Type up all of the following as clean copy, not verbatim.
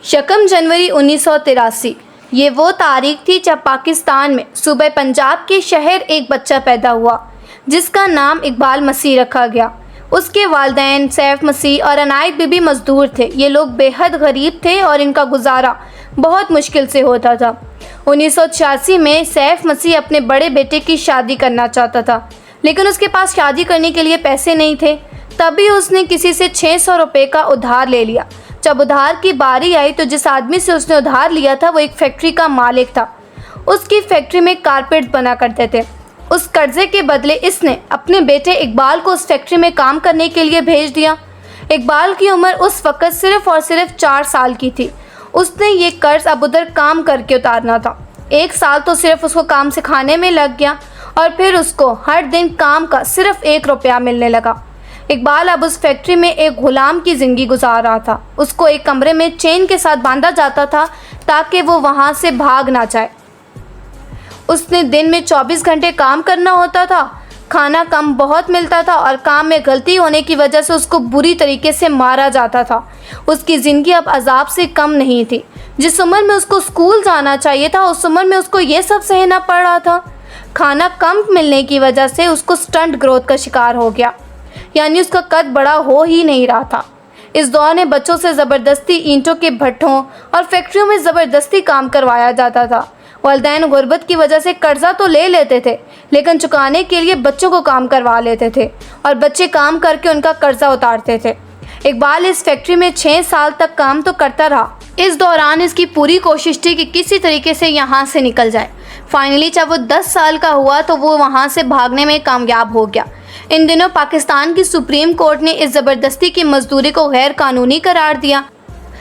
शकम जनवरी 1983 ये वो तारीख थी जब पाकिस्तान में सूबे पंजाब के शहर एक बच्चा पैदा हुआ जिसका नाम इकबाल मसीह रखा गया। उसके वालिदैन सैफ मसीह और अनायत बीबी मजदूर थे। ये लोग बेहद गरीब थे और इनका गुजारा बहुत मुश्किल से होता था। 1986 में सैफ मसीह अपने बड़े बेटे की शादी करना चाहता था, लेकिन उसके पास शादी करने के लिए पैसे नहीं थे। तभी उसने किसी से 600 रुपये का उधार ले लिया। जब उधार की बारी आई तो जिस आदमी से उसने उधार लिया था वो एक फैक्ट्री का मालिक था। उसकी फैक्ट्री में कारपेट बना करते थे। उस कर्जे के बदले इसने अपने बेटे इकबाल को उस फैक्ट्री में काम करने के लिए भेज दिया। इकबाल की उम्र उस वक़्त सिर्फ और सिर्फ 4 साल की थी। उसने ये कर्ज अब उधर काम करके उतारना था। 1 साल तो सिर्फ उसको काम सिखाने में लग गया और फिर उसको हर दिन काम का सिर्फ 1 रुपया मिलने लगा। इकबाल अब उस फैक्ट्री में एक गुलाम की ज़िंदगी गुजार रहा था। उसको एक कमरे में चेन के साथ बांधा जाता था ताकि वो वहाँ से भाग ना जाए। उसने दिन में 24 घंटे काम करना होता था। खाना कम बहुत मिलता था और काम में गलती होने की वजह से उसको बुरी तरीके से मारा जाता था। उसकी ज़िंदगी अब अजाब से कम नहीं थी। जिस उम्र में उसको स्कूल जाना चाहिए था उस उम्र में उसको ये सब सहना पड़ रहा था। खाना कम मिलने की वजह से उसको स्टंट ग्रोथ का शिकार हो गया, यानी उसका कद बड़ा हो ही नहीं रहा था। इस दौर में बच्चों से ज़बरदस्ती ईंटों के भट्ठों और फैक्ट्रियों में ज़बरदस्ती काम करवाया जाता था। वालिदैन गुर्बत की वजह से कर्जा तो ले लेते थे, लेकिन चुकाने के लिए बच्चों को काम करवा लेते थे और बच्चे काम करके उनका कर्जा उतारते थे। इकबाल इस फैक्ट्री में 6 साल तक काम तो करता रहा। इस दौरान इसकी पूरी कोशिश थी कि किसी तरीके से यहाँ से निकल जाए। फाइनली जब वो 10 साल का हुआ तो वो वहाँ से भागने में कामयाब हो गया। इन दिनों पाकिस्तान की सुप्रीम कोर्ट ने इस ज़बरदस्ती की मजदूरी को गैर कानूनी करार दिया।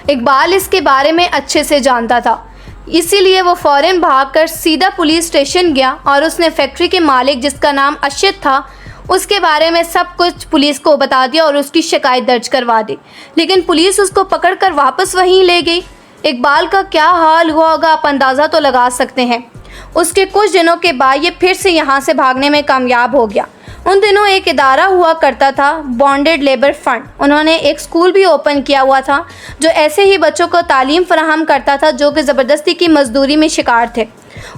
इकबाल इसके बारे में अच्छे से जानता था, इसीलिए वो फ़ौरन भागकर सीधा पुलिस स्टेशन गया और उसने फैक्ट्री के मालिक जिसका नाम अशद था उसके बारे में सब कुछ पुलिस को बता दिया और उसकी शिकायत दर्ज करवा दी। लेकिन पुलिस उसको पकड़कर वापस वहीं ले गई। इकबाल का क्या हाल हुआ होगा आप अंदाज़ा तो लगा सकते हैं। उसके कुछ दिनों के बाद ये फिर से यहाँ से भागने में कामयाब हो गया। उन दिनों एक इदारा हुआ करता था, बॉन्डेड लेबर फंड। उन्होंने एक स्कूल भी ओपन किया हुआ था जो ऐसे ही बच्चों को तालीम फराहम करता था जो कि ज़बरदस्ती की मजदूरी में शिकार थे।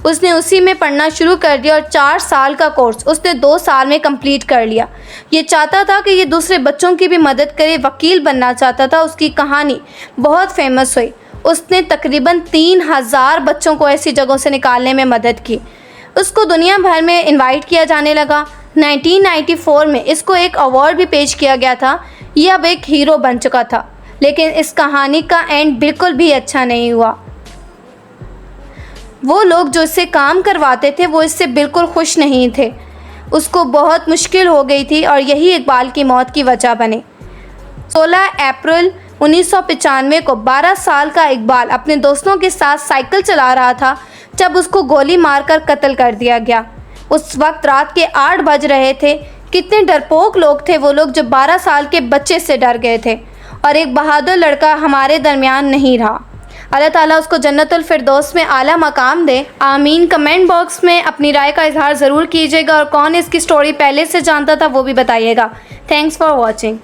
उसने उसी में पढ़ना शुरू कर दिया और 4 साल का कोर्स उसने 2 साल में कंप्लीट कर लिया। ये चाहता था कि ये दूसरे बच्चों की भी मदद करे, वकील बनना चाहता था। उसकी कहानी बहुत फेमस हुई। उसने तकरीबन 3000 बच्चों को ऐसी जगहों से निकालने में मदद की। उसको दुनिया भर में इनवाइट किया जाने लगा। 1994 में इसको एक अवार्ड भी पेश किया गया था। ये अब एक हीरो बन चुका था, लेकिन इस कहानी का एंड बिल्कुल भी अच्छा नहीं हुआ। वो लोग जो इससे काम करवाते थे वो इससे बिल्कुल खुश नहीं थे। उसको बहुत मुश्किल हो गई थी और यही इकबाल की मौत की वजह बने। 16 अप्रैल 1995 को 12 साल का इकबाल अपने दोस्तों के साथ साइकिल चला रहा था जब उसको गोली मारकर कत्ल कर दिया गया। उस वक्त रात के 8 बज रहे थे। कितने डरपोक लोग थे वो लोग जो 12 साल के बच्चे से डर गए थे और एक बहादुर लड़का हमारे दरमियान नहीं रहा। अल्लाह ताला उसको जन्नतुल फिरदौस में आला मकाम दे, आमीन। कमेंट बॉक्स में अपनी राय का इजहार ज़रूर कीजिएगा और कौन इसकी स्टोरी पहले से जानता था वो भी बताइएगा। Thanks for watching.